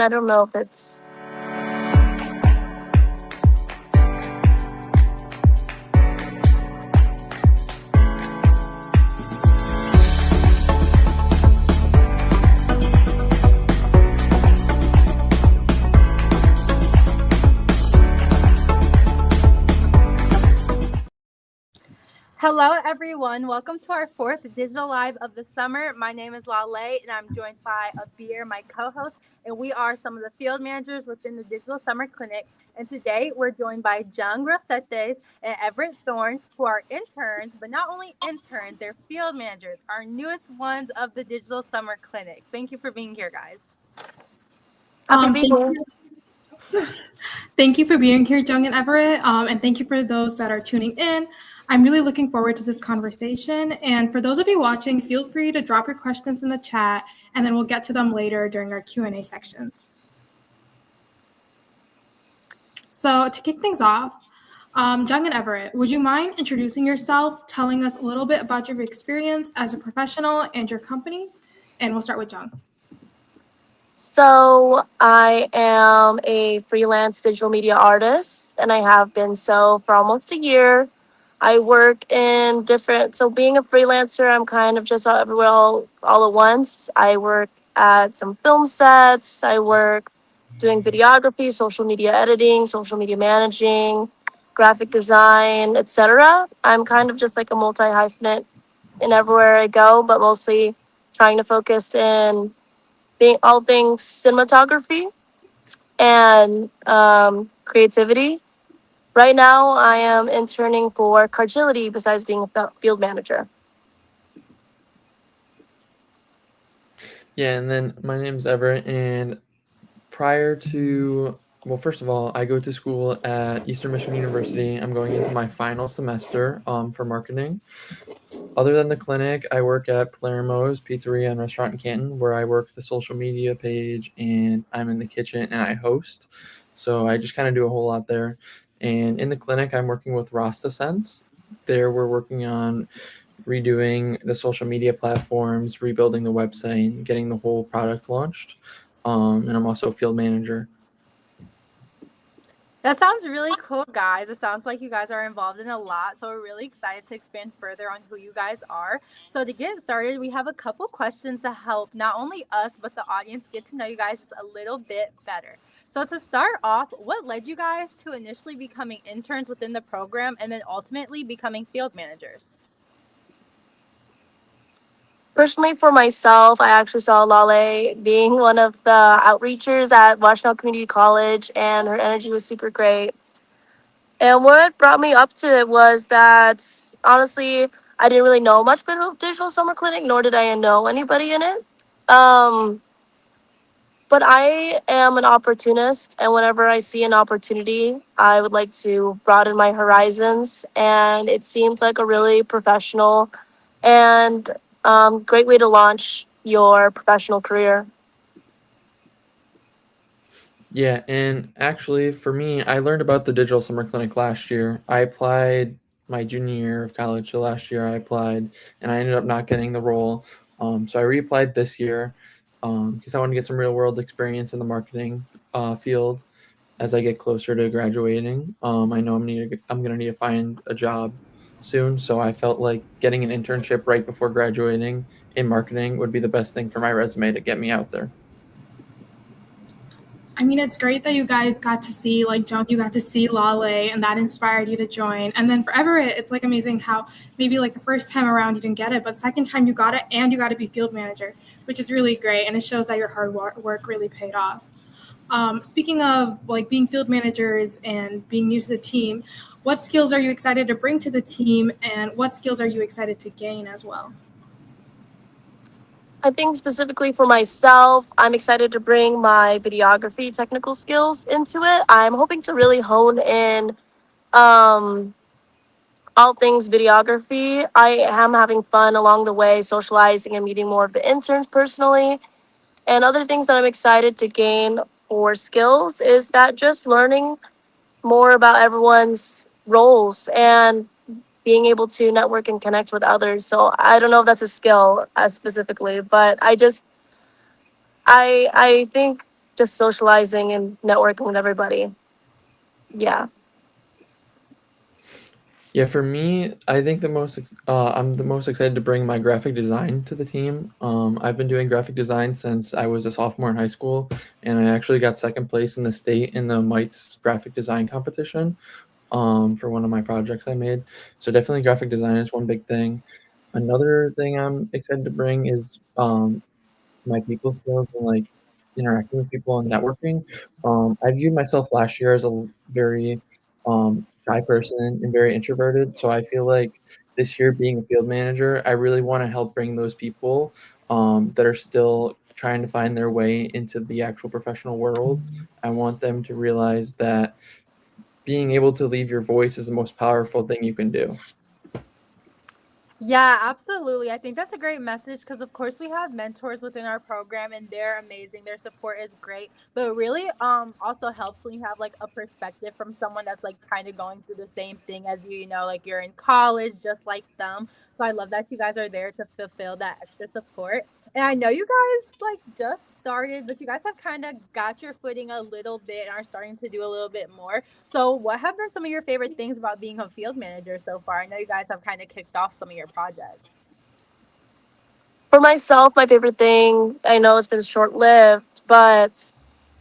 I don't know if it's. Hello, everyone. Welcome to our fourth digital live of the summer. My name is Lale, and I'm joined by Abir, my co-host, and we are some of the field managers within the Digital Summer Clinic. And today we're joined by Jung Rocetes and Everett Thorn, who are interns, but not only interns, they're field managers, our newest ones of the Digital Summer Clinic. Thank you for being here, guys. Thank you for being here, Jung and Everett, and thank you for those that are tuning in. I'm really looking forward to this conversation, and for those of you watching, feel free to drop your questions in the chat, and then we'll get to them later during our Q&A section. So to kick things off, Jung and Everett, would you mind introducing yourself, telling us a little bit about your experience as a professional and your company? And we'll start with Jung. So I am a freelance digital media artist, and I have been so for almost a year. I work in different, so being a freelancer, I'm kind of just everywhere all at once. I work at some film sets. I work doing videography, social media editing, social media managing, graphic design, etc. I'm kind of just like a multi-hyphenate in everywhere I go, but mostly trying to focus in all things cinematography and creativity. Right now, I am interning for Cargility besides being a field manager. Yeah, and then my name's Everett, and first of all, I go to school at Eastern Michigan University. I'm going into my final semester for marketing. Other than the clinic, I work at Palermo's Pizzeria and Restaurant in Canton, where I work the social media page, and I'm in the kitchen and I host. So I just kind of do a whole lot there. And in the clinic, I'm working with Rasta Sense. There, we're working on redoing the social media platforms, rebuilding the website, and getting the whole product launched. And I'm also a field manager. That sounds really cool, guys. It sounds like you guys are involved in a lot. So we're really excited to expand further on who you guys are. So to get started, we have a couple questions to help not only us, but the audience get to know you guys just a little bit better. So to start off, what led you guys to initially becoming interns within the program and then ultimately becoming field managers? Personally, for myself, I actually saw Lale being one of the outreachers at Washington Community College, and her energy was super great. And what brought me up to it was that, honestly, I didn't really know much about Digital Summer Clinic, nor did I know anybody in it. But I am an opportunist, and whenever I see an opportunity, I would like to broaden my horizons. And it seems like a really professional and great way to launch your professional career. Yeah, and actually, for me, I learned about the Digital Summer Clinic last year. I applied my junior year of college, so last year I applied, and I ended up not getting the role. So I reapplied this year because I want to get some real world experience in the marketing field as I get closer to graduating. I know I'm gonna need to find a job soon, so I felt like getting an internship right before graduating in marketing would be the best thing for my resume to get me out there. I mean, it's great that you guys got to see, like, Jung, you got to see Lale, and that inspired you to join. And then for Everett, it's, like, amazing how maybe, like, the first time around you didn't get it, but second time you got it, and you got to be field manager, which is really great, and it shows that your hard work really paid off. Speaking of, like, being field managers and being new to the team, what skills are you excited to bring to the team, and what skills are you excited to gain as well? I think specifically for myself, I'm excited to bring my videography technical skills into it. I'm hoping to really hone in all things videography. I am having fun along the way, socializing and meeting more of the interns personally. And other things that I'm excited to gain for skills is that just learning more about everyone's roles and being able to network and connect with others. So I don't know if that's a skill specifically, but I think just socializing and networking with everybody. Yeah. Yeah, for me, I think I'm the most excited to bring my graphic design to the team. I've been doing graphic design since I was a sophomore in high school, and I actually got second place in the state in the Mites graphic design competition for one of my projects I made. So definitely graphic design is one big thing. Another thing I'm excited to bring is my people skills and like interacting with people and networking. I viewed myself last year as a very shy person and very introverted. So I feel like this year being a field manager, I really want to help bring those people that are still trying to find their way into the actual professional world. I want them to realize that being able to leave your voice is the most powerful thing you can do. Yeah, absolutely. I think that's a great message because, of course, we have mentors within our program and they're amazing. Their support is great, but it really also helps when you have like a perspective from someone that's like kind of going through the same thing as you. You know, like you're in college just like them. So I love that you guys are there to fulfill that extra support. And I know you guys like just started, but you guys have kind of got your footing a little bit and are starting to do a little bit more. So, what have been some of your favorite things about being a field manager so far? I know you guys have kind of kicked off some of your projects. For myself, my favorite thing, I know it's been short lived, but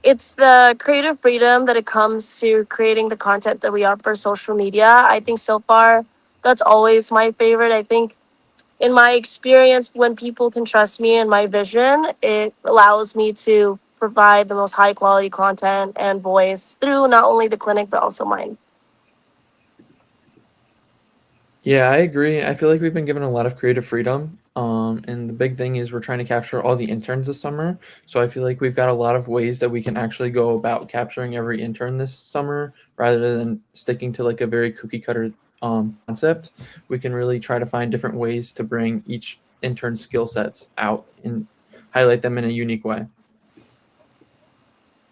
it's the creative freedom that it comes to creating the content that we are for social media. I think so far, that's always my favorite. I think in my experience, when people can trust me and my vision, it allows me to provide the most high quality content and voice through not only the clinic, but also mine. Yeah, I agree. I feel like we've been given a lot of creative freedom. And the big thing is we're trying to capture all the interns this summer. So I feel like we've got a lot of ways that we can actually go about capturing every intern this summer rather than sticking to like a very cookie cutter concept. We can really try to find different ways to bring each intern skill sets out and highlight them in a unique way.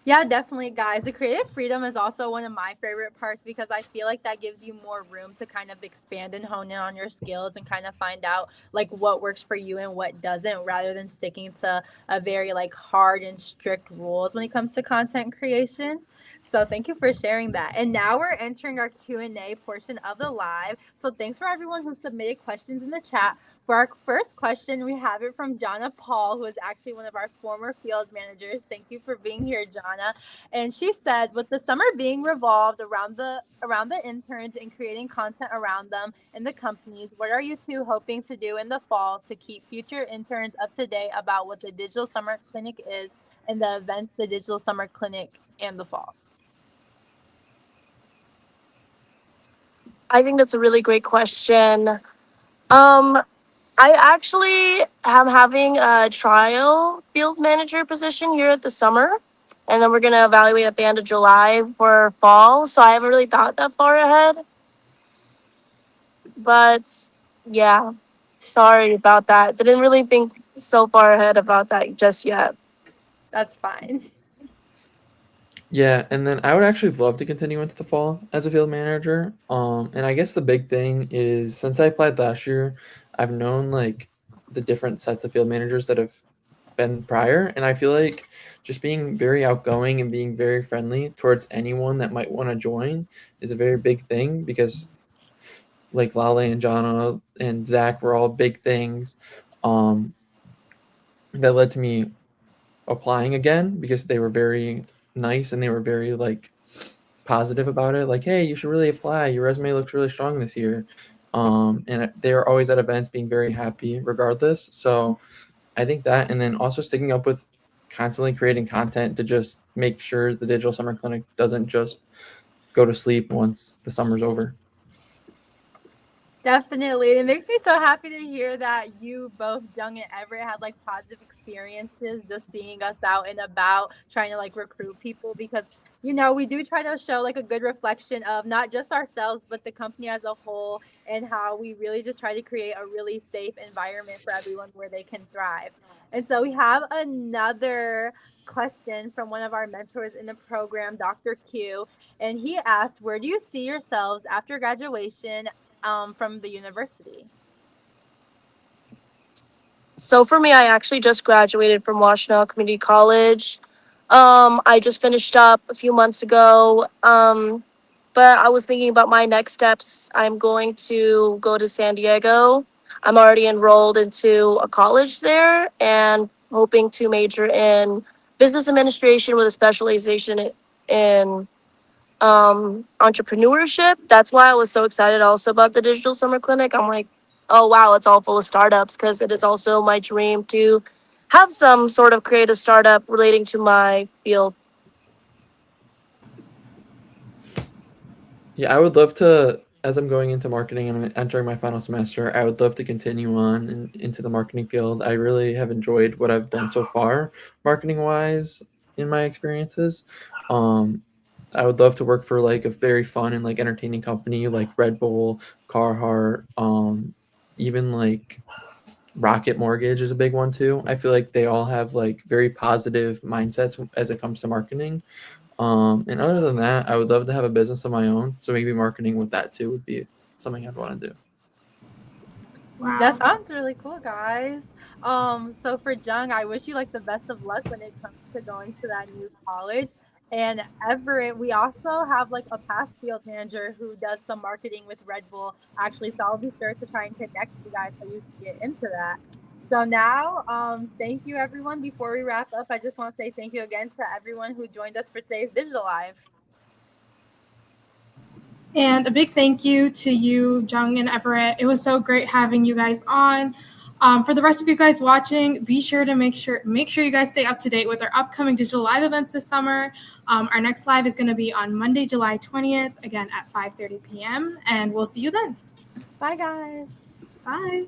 Yeah, definitely, guys. The creative freedom is also one of my favorite parts because I feel like that gives you more room to kind of expand and hone in on your skills and kind of find out like what works for you and what doesn't rather than sticking to a very like hard and strict rules when it comes to content creation. So thank you for sharing that. And now we're entering our Q&A portion of the live. So thanks for everyone who submitted questions in the chat. For our first question, we have it from Jonna Paul, who is actually one of our former field managers. Thank you for being here, Jonna. And she said, with the summer being revolved around the interns and creating content around them in the companies, what are you two hoping to do in the fall to keep future interns up to date about what the Digital Summer Clinic is and the events the Digital Summer Clinic and the fall? I think that's a really great question. Um, I actually am having a trial field manager position here at the summer, and then we're gonna evaluate at the end of July for fall. So I haven't really thought that far ahead, but yeah, sorry about that. Didn't really think so far ahead about that just yet. That's fine. Yeah, and then I would actually love to continue into the fall as a field manager. And I guess the big thing is since I applied last year, I've known like the different sets of field managers that have been prior, and I feel like just being very outgoing and being very friendly towards anyone that might want to join is a very big thing because like Lale and Jana and Zach were all big things um, that led to me applying again because they were very nice and they were very like positive about it. Like, hey, you should really apply. Your resume looks really strong this year. And they are always at events being very happy regardless. So I think that, and then also sticking up with constantly creating content to just make sure the Digital Summer Clinic doesn't just go to sleep once the summer's over. Definitely. It makes me so happy to hear that you both, Jung and Everett, had like positive experiences just seeing us out and about trying to like recruit people because, you know, we do try to show like a good reflection of not just ourselves, but the company as a whole and how we really just try to create a really safe environment for everyone where they can thrive. And so we have another question from one of our mentors in the program, Dr. Q. And he asked, where do you see yourselves after graduation from the university? So for me, I actually just graduated from Washtenaw Community College. I just finished up a few months ago. But I was thinking about my next steps. I'm going to go to San Diego. I'm already enrolled into a college there and hoping to major in business administration with a specialization in entrepreneurship. That's why I was so excited also about the digital summer clinic. I'm like, oh wow, it's all full of startups because it is also my dream to have some sort of creative startup relating to my field. Yeah, I would love to, as I'm going into marketing and I'm entering my final semester, I would love to continue on into the marketing field. I really have enjoyed what I've done so far, marketing wise, in my experiences. Um, I would love to work for like a very fun and like entertaining company like Red Bull, Carhartt, even like Rocket Mortgage is a big one too. I feel like they all have like very positive mindsets as it comes to marketing. And other than that, I would love to have a business of my own. So maybe marketing with that too would be something I'd want to do. That Wow. sounds really cool, guys. So for Jung, I wish you like the best of luck when it comes to going to that new college. And Everett, we also have like a past field manager who does some marketing with Red Bull, actually. So I'll be sure to try and connect you guys so you can get into that. So now, thank you everyone. Before we wrap up, I just want to say thank you again to everyone who joined us for today's Digital Live. And a big thank you to you, Jung and Everett. It was so great having you guys on. For the rest of you guys watching, be sure to make sure you guys stay up to date with our upcoming digital live events this summer. Our next live is going to be on Monday, July 20th, again at 5:30 p.m. And we'll see you then. Bye, guys. Bye.